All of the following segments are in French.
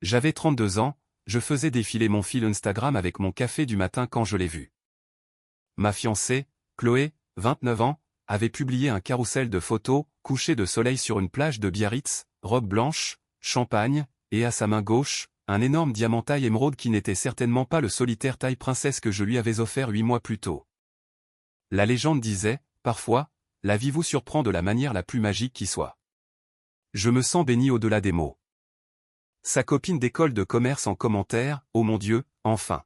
J'avais 32 ans, je faisais défiler mon fil Instagram avec mon café du matin quand je l'ai vu. Ma fiancée, Chloé, 29 ans, avait publié un carrousel de photos, couchée de soleil sur une plage de Biarritz, robe blanche, champagne, et à sa main gauche, un énorme diamant taille émeraude qui n'était certainement pas le solitaire taille princesse que je lui avais offert 8 mois plus tôt. La légende disait, parfois, la vie vous surprend de la manière la plus magique qui soit. Je me sens béni au-delà des mots. Sa copine d'école de commerce en commentaire, oh mon Dieu, enfin.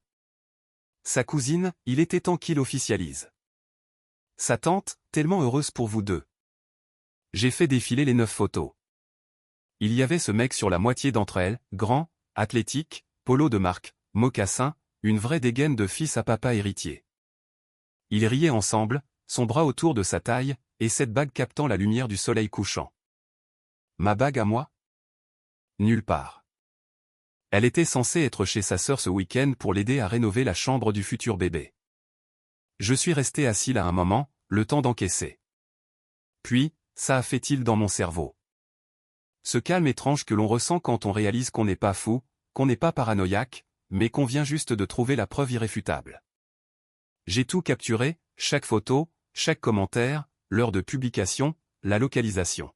Sa cousine, il était temps qu'il officialise. Sa tante, tellement heureuse pour vous deux. J'ai fait défiler les 9 photos. Il y avait ce mec sur la moitié d'entre elles, grand, athlétique, polo de marque, mocassin, une vraie dégaine de fils à papa héritier. Ils riaient ensemble, son bras autour de sa taille, et cette bague captant la lumière du soleil couchant. Ma bague à moi? Nulle part. Elle était censée être chez sa sœur ce week-end pour l'aider à rénover la chambre du futur bébé. Je suis resté assis là un moment, le temps d'encaisser. Puis, ça a fait tilt dans mon cerveau. Ce calme étrange que l'on ressent quand on réalise qu'on n'est pas fou, qu'on n'est pas paranoïaque, mais qu'on vient juste de trouver la preuve irréfutable. J'ai tout capturé, chaque photo, chaque commentaire, l'heure de publication, la localisation.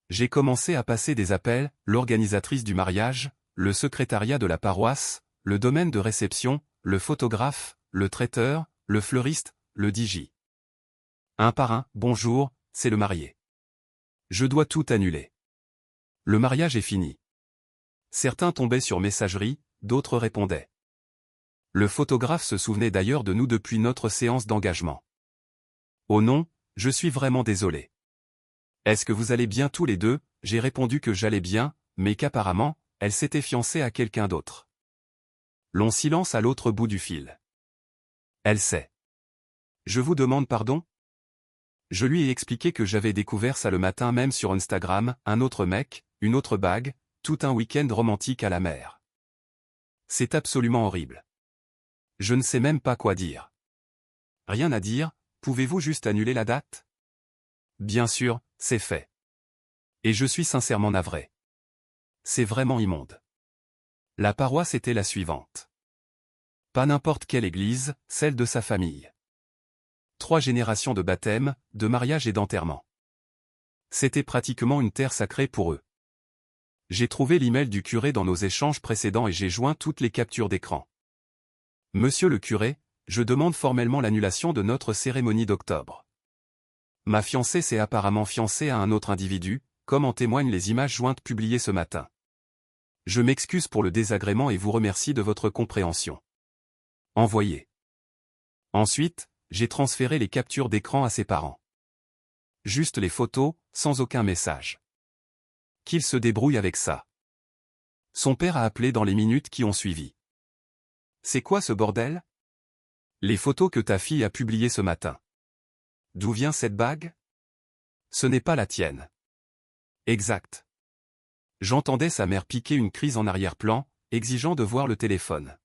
J'ai commencé à passer des appels, l'organisatrice du mariage, le secrétariat de la paroisse, le domaine de réception, le photographe, le traiteur, le fleuriste, le DJ. Un par un, bonjour, c'est le marié. Je dois tout annuler. Le mariage est fini. Certains tombaient sur messagerie, d'autres répondaient. Le photographe se souvenait d'ailleurs de nous depuis notre séance d'engagement. Oh non, je suis vraiment désolé. Est-ce que vous allez bien tous les deux? J'ai répondu que j'allais bien, mais qu'apparemment, elle s'était fiancée à quelqu'un d'autre. Long silence à l'autre bout du fil. Elle sait. Je vous demande pardon? Je lui ai expliqué que j'avais découvert ça le matin même sur Instagram, un autre mec, une autre bague, tout un week-end romantique à la mer. C'est absolument horrible. Je ne sais même pas quoi dire. Rien à dire, pouvez-vous juste annuler la date? Bien sûr, c'est fait. Et je suis sincèrement navré. C'est vraiment immonde. La paroisse était la suivante. Pas n'importe quelle église, celle de sa famille. 3 générations de baptême, de mariage et d'enterrement. C'était pratiquement une terre sacrée pour eux. J'ai trouvé l'email du curé dans nos échanges précédents et j'ai joint toutes les captures d'écran. Monsieur le curé, je demande formellement l'annulation de notre cérémonie d'octobre. Ma fiancée s'est apparemment fiancée à un autre individu, comme en témoignent les images jointes publiées ce matin. Je m'excuse pour le désagrément et vous remercie de votre compréhension. Envoyé. Ensuite, j'ai transféré les captures d'écran à ses parents. Juste les photos, sans aucun message. Qu'il se débrouille avec ça. Son père a appelé dans les minutes qui ont suivi. C'est quoi ce bordel? Les photos que ta fille a publiées ce matin. D'où vient cette bague? Ce n'est pas la tienne. Exact. J'entendais sa mère piquer une crise en arrière-plan, exigeant de voir le téléphone.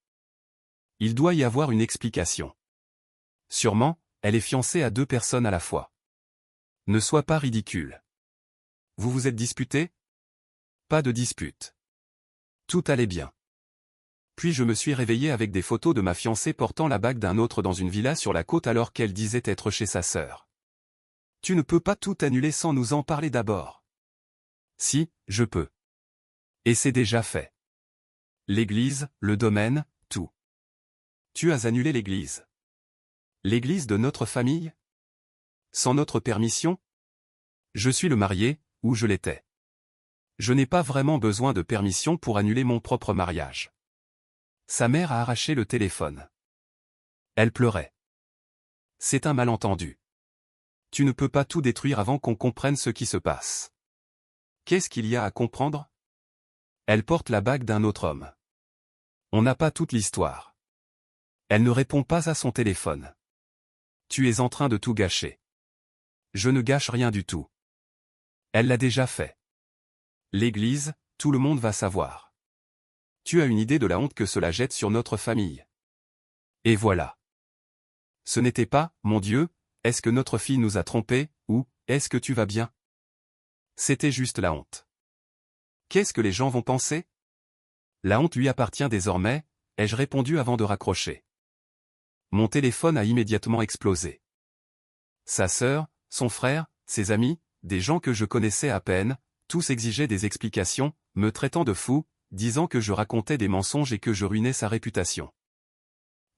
Il doit y avoir une explication. Sûrement, elle est fiancée à 2 personnes à la fois. Ne sois pas ridicule. Vous vous êtes disputé? Pas de dispute. Tout allait bien. Puis je me suis réveillé avec des photos de ma fiancée portant la bague d'un autre dans une villa sur la côte alors qu'elle disait être chez sa sœur. Tu ne peux pas tout annuler sans nous en parler d'abord. Si, je peux. Et c'est déjà fait. L'église, le domaine, tout. Tu as annulé l'église. L'église de notre famille? Sans notre permission? Je suis le marié, ou je l'étais. Je n'ai pas vraiment besoin de permission pour annuler mon propre mariage. Sa mère a arraché le téléphone. Elle pleurait. C'est un malentendu. Tu ne peux pas tout détruire avant qu'on comprenne ce qui se passe. Qu'est-ce qu'il y a à comprendre? Elle porte la bague d'un autre homme. On n'a pas toute l'histoire. Elle ne répond pas à son téléphone. Tu es en train de tout gâcher. Je ne gâche rien du tout. Elle l'a déjà fait. L'église, tout le monde va savoir. Tu as une idée de la honte que cela jette sur notre famille. Et voilà. Ce n'était pas, mon Dieu, est-ce que notre fille nous a trompés, ou, est-ce que tu vas bien? C'était juste la honte. Qu'est-ce que les gens vont penser? La honte lui appartient désormais, ai-je répondu avant de raccrocher. Mon téléphone a immédiatement explosé. Sa sœur, son frère, ses amis, des gens que je connaissais à peine, tous exigeaient des explications, me traitant de fou, disant que je racontais des mensonges et que je ruinais sa réputation.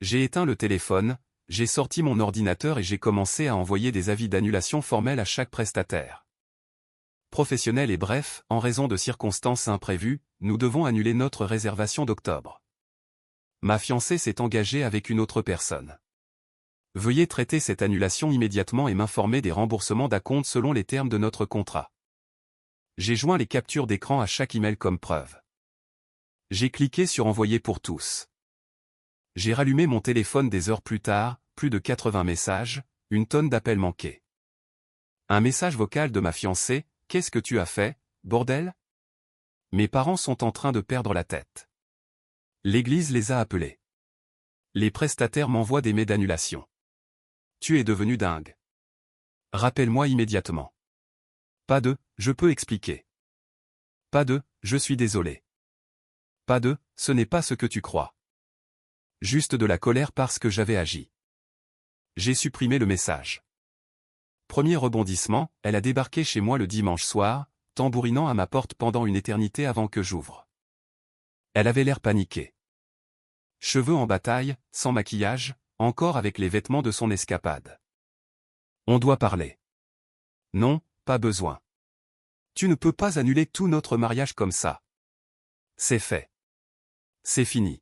J'ai éteint le téléphone, j'ai sorti mon ordinateur et j'ai commencé à envoyer des avis d'annulation formels à chaque prestataire. Professionnel et bref, en raison de circonstances imprévues, nous devons annuler notre réservation d'octobre. Ma fiancée s'est engagée avec une autre personne. Veuillez traiter cette annulation immédiatement et m'informer des remboursements d'acompte selon les termes de notre contrat. J'ai joint les captures d'écran à chaque email comme preuve. J'ai cliqué sur Envoyer pour tous. J'ai rallumé mon téléphone des heures plus tard, plus de 80 messages, une tonne d'appels manqués. Un message vocal de ma fiancée, « Qu'est-ce que tu as fait, bordel ? Mes parents sont en train de perdre la tête. L'église les a appelés. Les prestataires m'envoient des mails d'annulation. Tu es devenu dingue. Rappelle-moi immédiatement. Pas de, je peux expliquer. Pas de, je suis désolé. Pas de, ce n'est pas ce que tu crois. Juste de la colère parce que j'avais agi. J'ai supprimé le message. Premier rebondissement, elle a débarqué chez moi le dimanche soir, tambourinant à ma porte pendant une éternité avant que j'ouvre. Elle avait l'air paniquée. Cheveux en bataille, sans maquillage, encore avec les vêtements de son escapade. On doit parler. Non, pas besoin. Tu ne peux pas annuler tout notre mariage comme ça. C'est fait. C'est fini.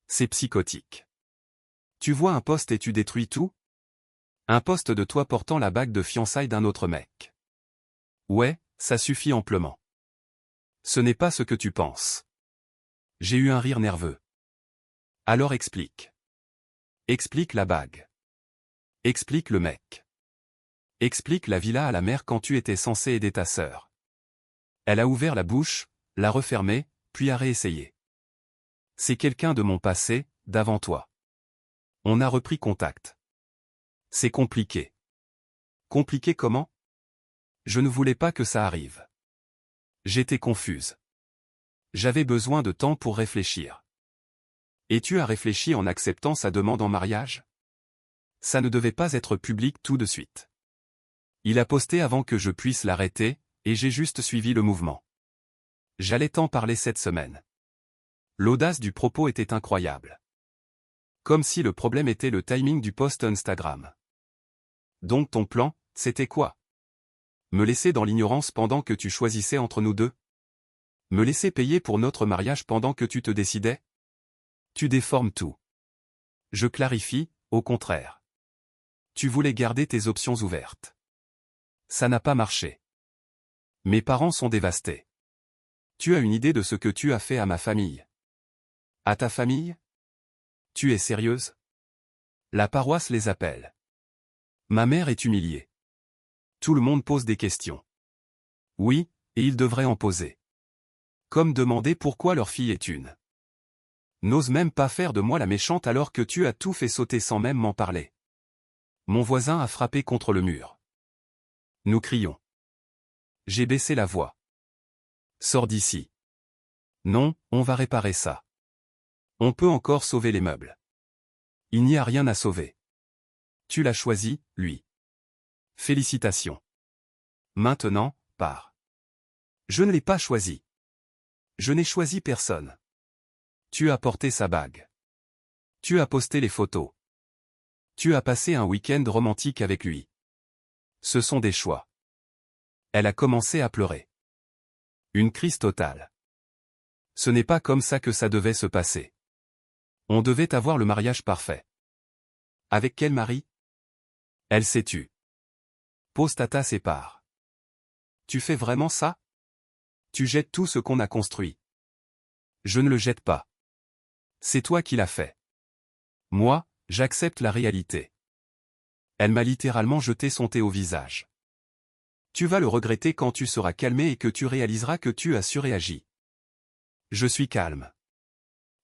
C'est psychotique. Tu vois un post et tu détruis tout? Un post de toi portant la bague de fiançailles d'un autre mec. Ouais, ça suffit amplement. Ce n'est pas ce que tu penses. J'ai eu un rire nerveux. Alors explique. Explique la bague. Explique le mec. Explique la villa à la mer quand tu étais censé aider ta sœur. Elle a ouvert la bouche, l'a refermée, puis a réessayé. C'est quelqu'un de mon passé, d'avant toi. On a repris contact. C'est compliqué. Compliqué comment? Je ne voulais pas que ça arrive. J'étais confuse. J'avais besoin de temps pour réfléchir. Et tu as réfléchi en acceptant sa demande en mariage? Ça ne devait pas être public tout de suite. Il a posté avant que je puisse l'arrêter, et j'ai juste suivi le mouvement. J'allais t'en parler cette semaine. L'audace du propos était incroyable. Comme si le problème était le timing du post Instagram. Donc ton plan, c'était quoi? Me laisser dans l'ignorance pendant que tu choisissais entre nous deux? Me laisser payer pour notre mariage pendant que tu te décidais? Tu déformes tout. Je clarifie, au contraire. Tu voulais garder tes options ouvertes. Ça n'a pas marché. Mes parents sont dévastés. Tu as une idée de ce que tu as fait à ma famille? À ta famille? Tu es sérieuse? La paroisse les appelle. Ma mère est humiliée. Tout le monde pose des questions. Oui, et ils devraient en poser. Comme demander pourquoi leur fille est une. N'ose même pas faire de moi la méchante alors que tu as tout fait sauter sans même m'en parler. Mon voisin a frappé contre le mur. Nous crions. J'ai baissé la voix. Sors d'ici. Non, on va réparer ça. On peut encore sauver les meubles. Il n'y a rien à sauver. Tu l'as choisi, lui. Félicitations. Maintenant, pars. Je ne l'ai pas choisi. Je n'ai choisi personne. Tu as porté sa bague. Tu as posté les photos. Tu as passé un week-end romantique avec lui. Ce sont des choix. Elle a commencé à pleurer. Une crise totale. Ce n'est pas comme ça que ça devait se passer. On devait avoir le mariage parfait. Avec quel mari? Elle s'est tue. Pose ta tasse et pars. Tu fais vraiment ça? Tu jettes tout ce qu'on a construit. Je ne le jette pas. C'est toi qui l'as fait. Moi, j'accepte la réalité. Elle m'a littéralement jeté son thé au visage. Tu vas le regretter quand tu seras calmé et que tu réaliseras que tu as surréagi. Je suis calme.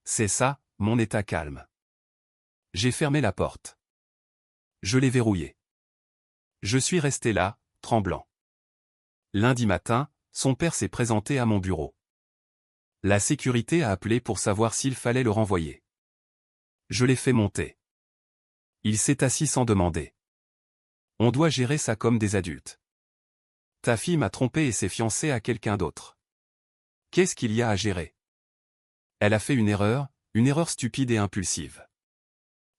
C'est ça, mon état calme. J'ai fermé la porte. Je l'ai verrouillée. Je suis resté là, tremblant. Lundi matin, son père s'est présenté à mon bureau. La sécurité a appelé pour savoir s'il fallait le renvoyer. Je l'ai fait monter. Il s'est assis sans demander. On doit gérer ça comme des adultes. Ta fille m'a trompé et s'est fiancée à quelqu'un d'autre. Qu'est-ce qu'il y a à gérer? Elle a fait une erreur stupide et impulsive.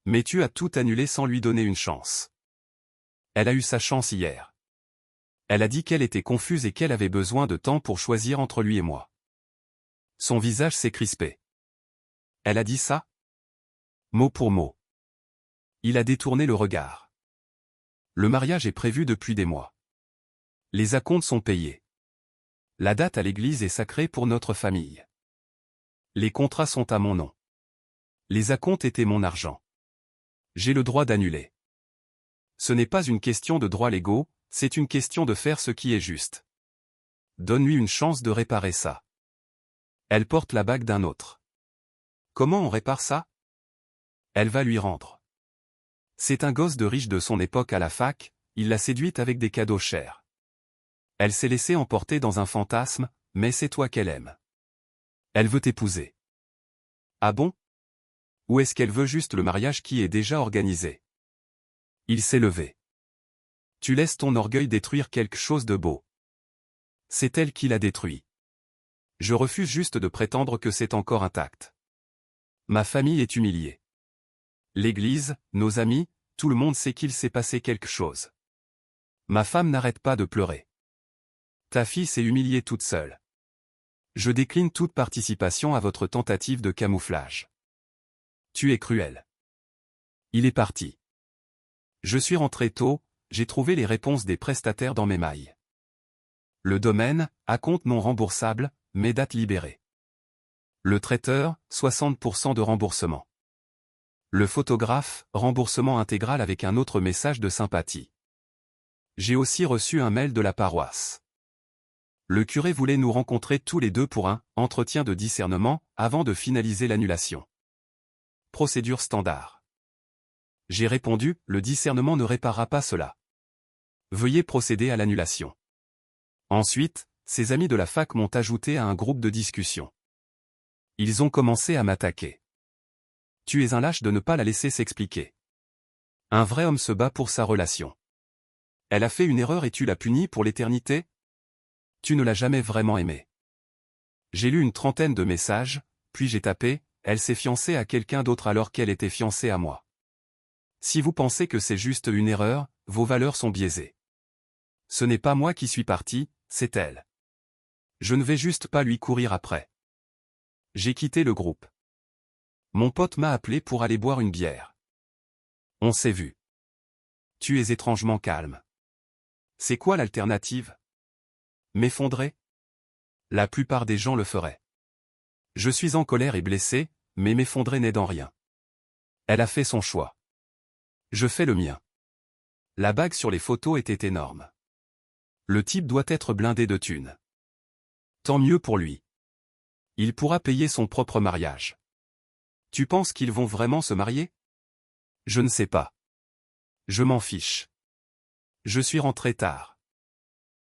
Mais tu as tout annulé sans lui donner une chance. Elle a eu sa chance hier. Elle a dit qu'elle était confuse et qu'elle avait besoin de temps pour choisir entre lui et moi. Son visage s'est crispé. Elle a dit ça? Mot pour mot. Il a détourné le regard. Le mariage est prévu depuis des mois. Les acomptes sont payés. La date à l'église est sacrée pour notre famille. Les contrats sont à mon nom. Les acomptes étaient mon argent. J'ai le droit d'annuler. Ce n'est pas une question de droits légaux, c'est une question de faire ce qui est juste. Donne-lui une chance de réparer ça. Elle porte la bague d'un autre. Comment on répare ça? Elle va lui rendre. C'est un gosse de riche de son époque à la fac, il l'a séduite avec des cadeaux chers. Elle s'est laissée emporter dans un fantasme, mais c'est toi qu'elle aime. Elle veut t'épouser. Ah bon? Ou est-ce qu'elle veut juste le mariage qui est déjà organisé? Il s'est levé. Tu laisses ton orgueil détruire quelque chose de beau. C'est elle qui l'a détruit. Je refuse juste de prétendre que c'est encore intact. Ma famille est humiliée. L'église, nos amis, tout le monde sait qu'il s'est passé quelque chose. Ma femme n'arrête pas de pleurer. Ta fille s'est humiliée toute seule. Je décline toute participation à votre tentative de camouflage. Tu es cruel. Il est parti. Je suis rentré tôt, j'ai trouvé les réponses des prestataires dans mes mails. Le domaine, acompte non remboursable, mais date libérée. Le traiteur, 60% de remboursement. Le photographe, remboursement intégral avec un autre message de sympathie. J'ai aussi reçu un mail de la paroisse. Le curé voulait nous rencontrer tous les deux pour un entretien de discernement avant de finaliser l'annulation. Procédure standard. J'ai répondu, le discernement ne réparera pas cela. Veuillez procéder à l'annulation. Ensuite, ses amis de la fac m'ont ajouté à un groupe de discussion. Ils ont commencé à m'attaquer. Tu es un lâche de ne pas la laisser s'expliquer. Un vrai homme se bat pour sa relation. Elle a fait une erreur et tu l'as punie pour l'éternité? Tu ne l'as jamais vraiment aimée. J'ai lu une trentaine de messages, puis j'ai tapé, elle s'est fiancée à quelqu'un d'autre alors qu'elle était fiancée à moi. Si vous pensez que c'est juste une erreur, vos valeurs sont biaisées. Ce n'est pas moi qui suis parti, c'est elle. Je ne vais juste pas lui courir après. J'ai quitté le groupe. Mon pote m'a appelé pour aller boire une bière. On s'est vu. Tu es étrangement calme. C'est quoi l'alternative? M'effondrer? La plupart des gens le feraient. Je suis en colère et blessé, mais m'effondrer n'aide en rien. Elle a fait son choix. Je fais le mien. La bague sur les photos était énorme. Le type doit être blindé de thunes. Tant mieux pour lui. Il pourra payer son propre mariage. Tu penses qu'ils vont vraiment se marier? Je ne sais pas. Je m'en fiche. Je suis rentré tard.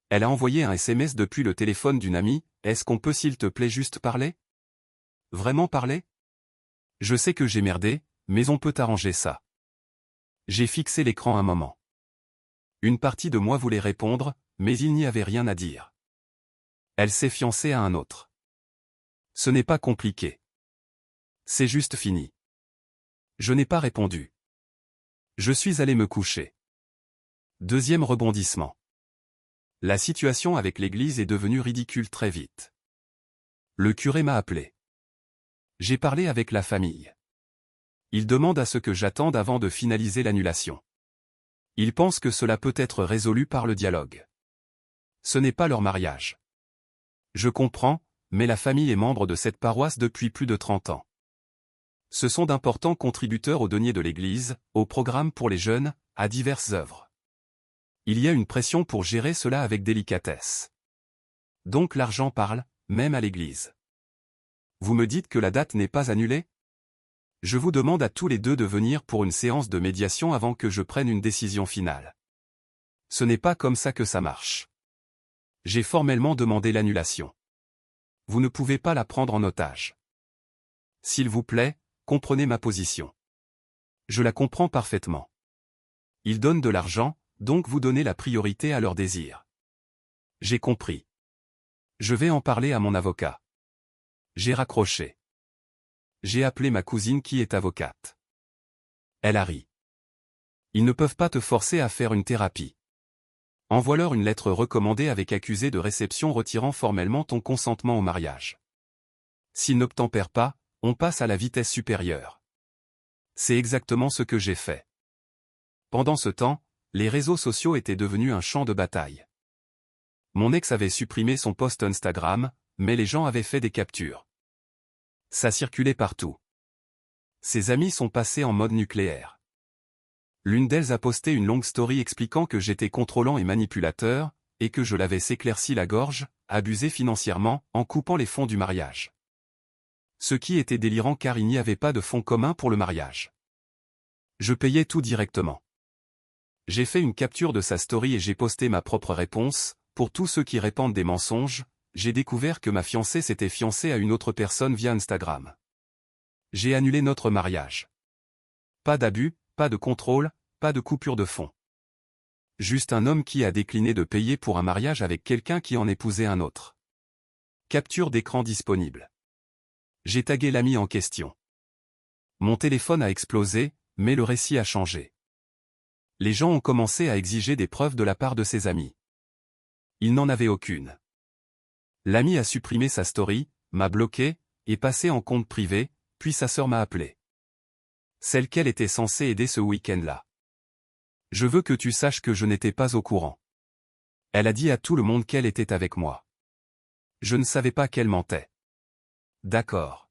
Elle a envoyé un SMS depuis le téléphone d'une amie, est-ce qu'on peut s'il te plaît juste parler? Vraiment parler? Je sais que j'ai merdé, mais on peut arranger ça. J'ai fixé l'écran un moment. Une partie de moi voulait répondre, mais il n'y avait rien à dire. Elle s'est fiancée à un autre. Ce n'est pas compliqué. C'est juste fini. Je n'ai pas répondu. Je suis allé me coucher. Deuxième rebondissement. La situation avec l'église est devenue ridicule très vite. Le curé m'a appelé. J'ai parlé avec la famille. Il demande à ce que j'attende avant de finaliser l'annulation. Il pense que cela peut être résolu par le dialogue. Ce n'est pas leur mariage. Je comprends, mais la famille est membre de cette paroisse depuis plus de 30 ans. Ce sont d'importants contributeurs au denier de l'Église, au programme pour les jeunes, à diverses œuvres. Il y a une pression pour gérer cela avec délicatesse. Donc l'argent parle, même à l'Église. Vous me dites que la date n'est pas annulée? Je vous demande à tous les deux de venir pour une séance de médiation avant que je prenne une décision finale. Ce n'est pas comme ça que ça marche. J'ai formellement demandé l'annulation. Vous ne pouvez pas la prendre en otage. S'il vous plaît, comprenez ma position. Je la comprends parfaitement. Ils donnent de l'argent, donc vous donnez la priorité à leurs désirs. J'ai compris. Je vais en parler à mon avocat. J'ai raccroché. J'ai appelé ma cousine qui est avocate. Elle a ri. Ils ne peuvent pas te forcer à faire une thérapie. Envoie-leur une lettre recommandée avec accusé de réception retirant formellement ton consentement au mariage. S'ils n'obtempèrent pas, on passe à la vitesse supérieure. C'est exactement ce que j'ai fait. Pendant ce temps, les réseaux sociaux étaient devenus un champ de bataille. Mon ex avait supprimé son post Instagram, mais les gens avaient fait des captures. Ça circulait partout. Ses amis sont passés en mode nucléaire. L'une d'elles a posté une longue story expliquant que j'étais contrôlant et manipulateur, et que je l'avais s'éclairci la gorge, abusé financièrement, en coupant les fonds du mariage. Ce qui était délirant car il n'y avait pas de fonds communs pour le mariage. Je payais tout directement. J'ai fait une capture de sa story et j'ai posté ma propre réponse. Pour tous ceux qui répandent des mensonges, j'ai découvert que ma fiancée s'était fiancée à une autre personne via Instagram. J'ai annulé notre mariage. Pas d'abus, pas de contrôle, pas de coupure de fonds. Juste un homme qui a décliné de payer pour un mariage avec quelqu'un qui en épousait un autre. Capture d'écran disponible. J'ai tagué l'ami en question. Mon téléphone a explosé, mais le récit a changé. Les gens ont commencé à exiger des preuves de la part de ses amis. Il n'en avait aucune. L'ami a supprimé sa story, m'a bloqué, est passé en compte privé, puis sa sœur m'a appelé. Celle qu'elle était censée aider ce week-end-là. Je veux que tu saches que je n'étais pas au courant. Elle a dit à tout le monde qu'elle était avec moi. Je ne savais pas qu'elle mentait. D'accord.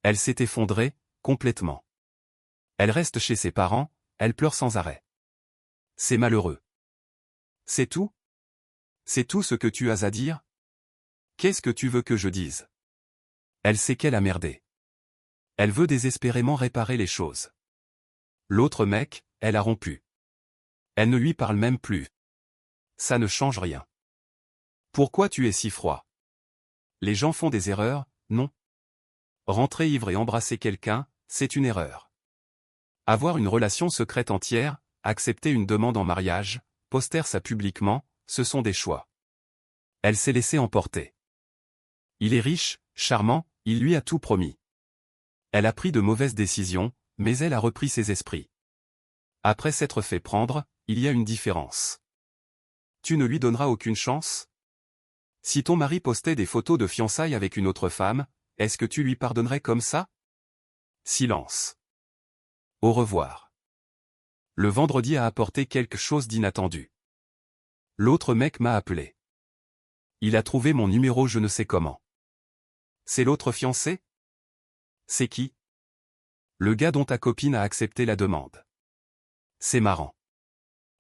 Elle s'est effondrée, complètement. Elle reste chez ses parents, elle pleure sans arrêt. C'est malheureux. C'est tout ? C'est tout ce que tu as à dire ? Qu'est-ce que tu veux que je dise ? Elle sait qu'elle a merdé. Elle veut désespérément réparer les choses. L'autre mec, elle a rompu. Elle ne lui parle même plus. Ça ne change rien. Pourquoi tu es si froid ? Les gens font des erreurs, non ? Rentrer ivre et embrasser quelqu'un, c'est une erreur. Avoir une relation secrète entière, accepter une demande en mariage, poster ça publiquement, ce sont des choix. Elle s'est laissée emporter. Il est riche, charmant, il lui a tout promis. Elle a pris de mauvaises décisions, mais elle a repris ses esprits. Après s'être fait prendre, il y a une différence. Tu ne lui donneras aucune chance ? Si ton mari postait des photos de fiançailles avec une autre femme, est-ce que tu lui pardonnerais comme ça ? Silence. Au revoir. Le vendredi a apporté quelque chose d'inattendu. L'autre mec m'a appelé. Il a trouvé mon numéro je ne sais comment. C'est l'autre fiancé ? C'est qui ? Le gars dont ta copine a accepté la demande. C'est marrant.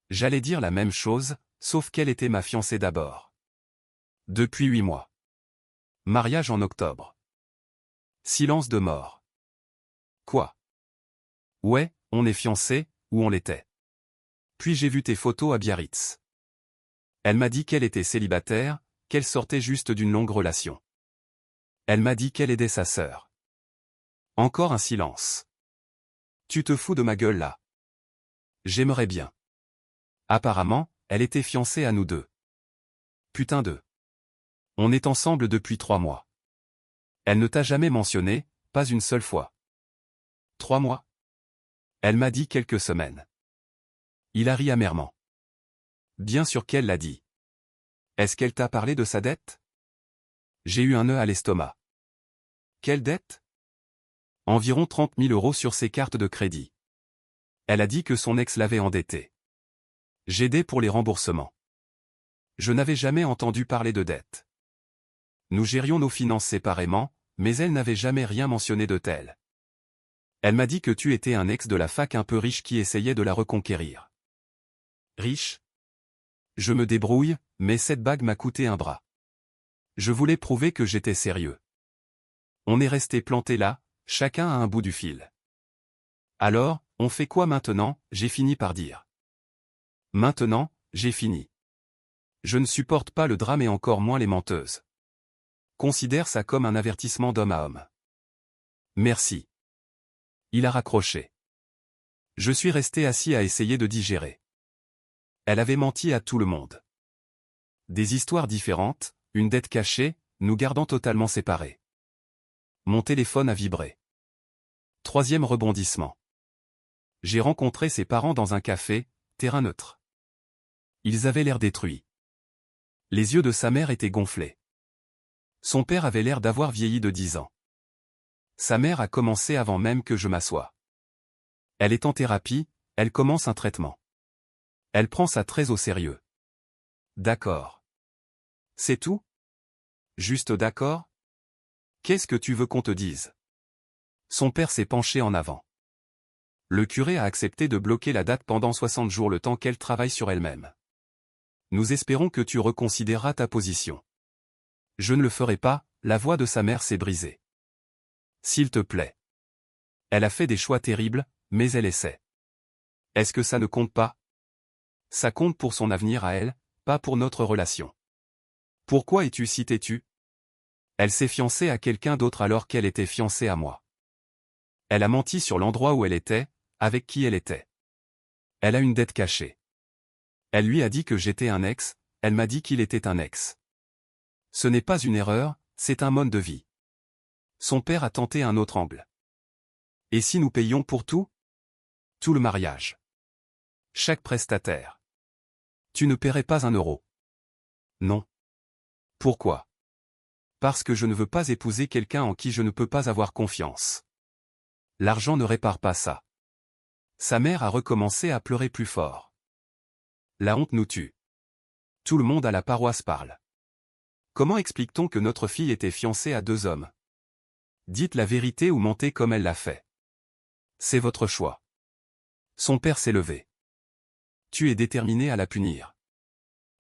J'allais dire la même chose, sauf qu'elle était ma fiancée d'abord. Depuis 8 mois. Mariage en octobre. Silence de mort. Quoi ? Ouais, on est fiancés, ou on l'était. Puis j'ai vu tes photos à Biarritz. Elle m'a dit qu'elle était célibataire, qu'elle sortait juste d'une longue relation. Elle m'a dit qu'elle aidait sa sœur. Encore un silence. Tu te fous de ma gueule là. J'aimerais bien. Apparemment, elle était fiancée à nous deux. Putain de. On est ensemble depuis 3 mois. Elle ne t'a jamais mentionné, pas une seule fois. 3 mois ? Elle m'a dit quelques semaines. Il a ri amèrement. Bien sûr qu'elle l'a dit. Est-ce qu'elle t'a parlé de sa dette ? J'ai eu un nœud à l'estomac. Quelle dette ? Environ 30 000 € sur ses cartes de crédit. Elle a dit que son ex l'avait endettée. J'aidais pour les remboursements. Je n'avais jamais entendu parler de dette. Nous gérions nos finances séparément, mais elle n'avait jamais rien mentionné de tel. Elle m'a dit que tu étais un ex de la fac un peu riche qui essayait de la reconquérir. Riche ? Je me débrouille, mais cette bague m'a coûté un bras. Je voulais prouver que j'étais sérieux. On est resté planté là, chacun à un bout du fil. Alors, on fait quoi maintenant ? J'ai fini par dire. Maintenant, j'ai fini. Je ne supporte pas le drame et encore moins les menteuses. Considère ça comme un avertissement d'homme à homme. Merci. Il a raccroché. Je suis resté assis à essayer de digérer. Elle avait menti à tout le monde. Des histoires différentes, une dette cachée, nous gardant totalement séparés. Mon téléphone a vibré. Troisième rebondissement. J'ai rencontré ses parents dans un café, terrain neutre. Ils avaient l'air détruits. Les yeux de sa mère étaient gonflés. Son père avait l'air d'avoir vieilli de 10 ans. Sa mère a commencé avant même que je m'assoie. Elle est en thérapie, elle commence un traitement. Elle prend ça très au sérieux. D'accord. C'est tout? Juste d'accord? Qu'est-ce que tu veux qu'on te dise? Son père s'est penché en avant. Le curé a accepté de bloquer la date pendant 60 jours le temps qu'elle travaille sur elle-même. Nous espérons que tu reconsidéreras ta position. Je ne le ferai pas, la voix de sa mère s'est brisée. S'il te plaît. Elle a fait des choix terribles, mais elle essaie. Est-ce que ça ne compte pas? Ça compte pour son avenir à elle, pas pour notre relation. Pourquoi es-tu si têtue? Elle s'est fiancée à quelqu'un d'autre alors qu'elle était fiancée à moi. Elle a menti sur l'endroit où elle était, avec qui elle était. Elle a une dette cachée. Elle lui a dit que j'étais un ex, elle m'a dit qu'il était un ex. Ce n'est pas une erreur, c'est un mode de vie. Son père a tenté un autre angle. Et si nous payions pour tout? Tout le mariage. Chaque prestataire. Tu ne paierais pas 1 euro. Non. Pourquoi? Parce que je ne veux pas épouser quelqu'un en qui je ne peux pas avoir confiance. L'argent ne répare pas ça. Sa mère a recommencé à pleurer plus fort. La honte nous tue. Tout le monde à la paroisse parle. Comment explique-t-on que notre fille était fiancée à 2 hommes? Dites la vérité ou mentez comme elle l'a fait. C'est votre choix. Son père s'est levé. Tu es déterminé à la punir.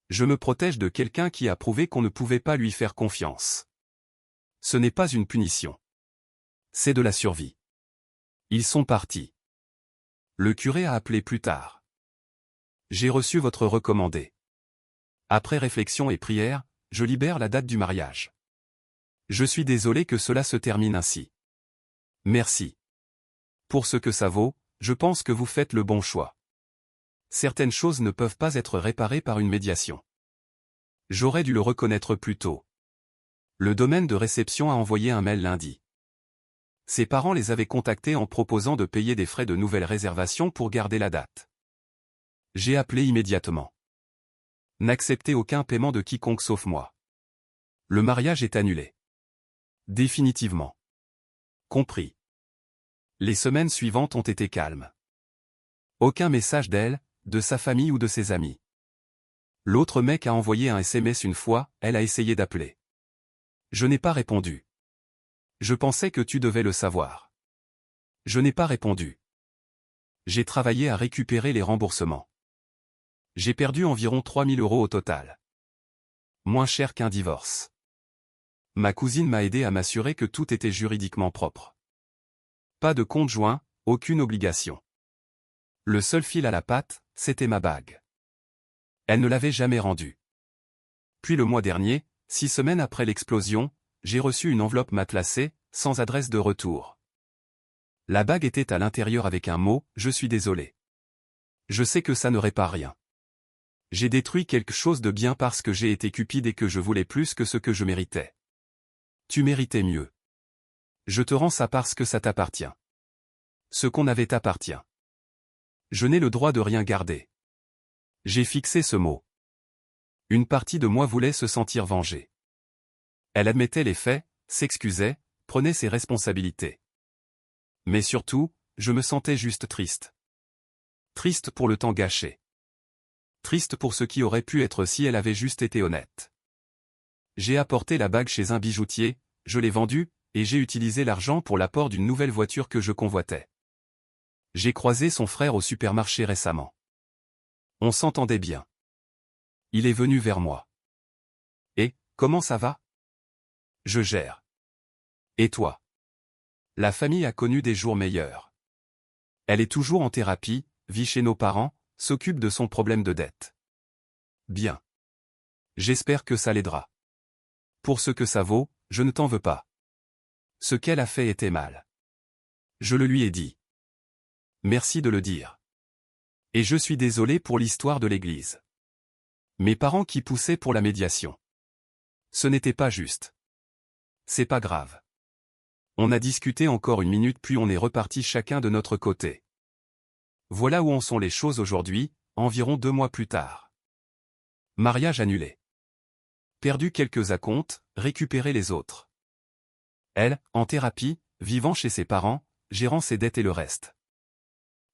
Je me protège de quelqu'un qui a prouvé qu'on ne pouvait pas lui faire confiance. Ce n'est pas une punition. C'est de la survie. Ils sont partis. Le curé a appelé plus tard. J'ai reçu votre recommandé. Après réflexion et prière, je libère la date du mariage. Je suis désolé que cela se termine ainsi. Merci. Pour ce que ça vaut, je pense que vous faites le bon choix. Certaines choses ne peuvent pas être réparées par une médiation. J'aurais dû le reconnaître plus tôt. Le domaine de réception a envoyé un mail lundi. Ses parents les avaient contactés en proposant de payer des frais de nouvelle réservation pour garder la date. J'ai appelé immédiatement. N'acceptez aucun paiement de quiconque sauf moi. Le mariage est annulé. Définitivement. Compris. Les semaines suivantes ont été calmes. Aucun message d'elle, de sa famille ou de ses amis. L'autre mec a envoyé un SMS une fois, elle a essayé d'appeler. Je n'ai pas répondu. Je pensais que tu devais le savoir. Je n'ai pas répondu. J'ai travaillé à récupérer les remboursements. J'ai perdu environ 3000 € au total. Moins cher qu'un divorce. Ma cousine m'a aidé à m'assurer que tout était juridiquement propre. Pas de compte joint, aucune obligation. Le seul fil à la patte, c'était ma bague. Elle ne l'avait jamais rendue. Puis le mois dernier, 6 semaines après l'explosion, j'ai reçu une enveloppe matelassée, sans adresse de retour. La bague était à l'intérieur avec un mot « Je suis désolé ». Je sais que ça ne répare rien. J'ai détruit quelque chose de bien parce que j'ai été cupide et que je voulais plus que ce que je méritais. Tu méritais mieux. Je te rends ça parce que ça t'appartient. Ce qu'on avait t'appartient. Je n'ai le droit de rien garder. J'ai fixé ce mot. Une partie de moi voulait se sentir vengée. Elle admettait les faits, s'excusait, prenait ses responsabilités. Mais surtout, je me sentais juste triste. Triste pour le temps gâché. Triste pour ce qui aurait pu être si elle avait juste été honnête. J'ai apporté la bague chez un bijoutier, je l'ai vendue, et j'ai utilisé l'argent pour l'apport d'une nouvelle voiture que je convoitais. J'ai croisé son frère au supermarché récemment. On s'entendait bien. Il est venu vers moi. Et, comment ça va? Je gère. Et toi? La famille a connu des jours meilleurs. Elle est toujours en thérapie, vit chez nos parents, s'occupe de son problème de dette. Bien. J'espère que ça l'aidera. Pour ce que ça vaut, je ne t'en veux pas. Ce qu'elle a fait était mal. Je le lui ai dit. Merci de le dire. Et je suis désolé pour l'histoire de l'église. Mes parents qui poussaient pour la médiation. Ce n'était pas juste. C'est pas grave. On a discuté encore une minute puis on est reparti chacun de notre côté. Voilà où en sont les choses aujourd'hui, environ 2 mois plus tard. Mariage annulé. Perdu quelques acomptes, récupéré les autres. Elle, en thérapie, vivant chez ses parents, gérant ses dettes et le reste.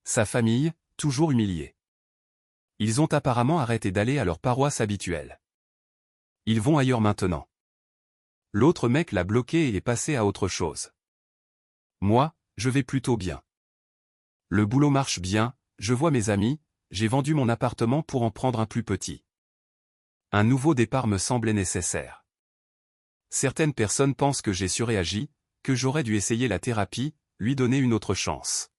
Sa famille, toujours humiliée. Ils ont apparemment arrêté d'aller à leur paroisse habituelle. Ils vont ailleurs maintenant. L'autre mec l'a bloqué et est passé à autre chose. Moi, je vais plutôt bien. Le boulot marche bien, je vois mes amis, j'ai vendu mon appartement pour en prendre un plus petit. Un nouveau départ me semblait nécessaire. Certaines personnes pensent que j'ai surréagi, que j'aurais dû essayer la thérapie, lui donner une autre chance.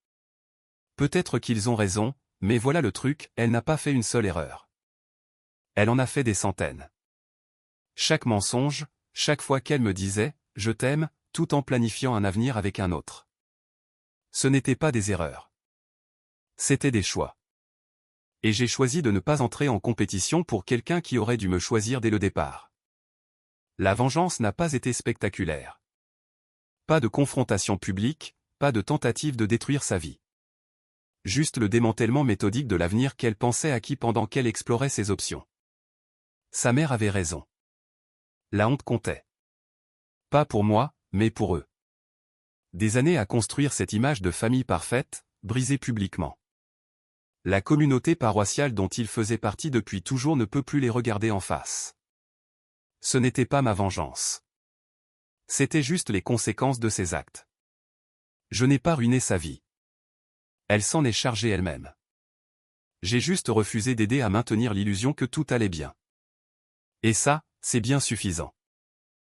Peut-être qu'ils ont raison, mais voilà le truc, elle n'a pas fait une seule erreur. Elle en a fait des centaines. Chaque mensonge, chaque fois qu'elle me disait « je t'aime », tout en planifiant un avenir avec un autre. Ce n'étaient pas des erreurs. C'était des choix. Et j'ai choisi de ne pas entrer en compétition pour quelqu'un qui aurait dû me choisir dès le départ. La vengeance n'a pas été spectaculaire. Pas de confrontation publique, pas de tentative de détruire sa vie. Juste le démantèlement méthodique de l'avenir qu'elle pensait acquis pendant qu'elle explorait ses options. Sa mère avait raison. La honte comptait. Pas pour moi, mais pour eux. Des années à construire cette image de famille parfaite, brisée publiquement. La communauté paroissiale dont ils faisaient partie depuis toujours ne peut plus les regarder en face. Ce n'était pas ma vengeance. C'était juste les conséquences de ses actes. Je n'ai pas ruiné sa vie. Elle s'en est chargée elle-même. J'ai juste refusé d'aider à maintenir l'illusion que tout allait bien. Et ça, c'est bien suffisant.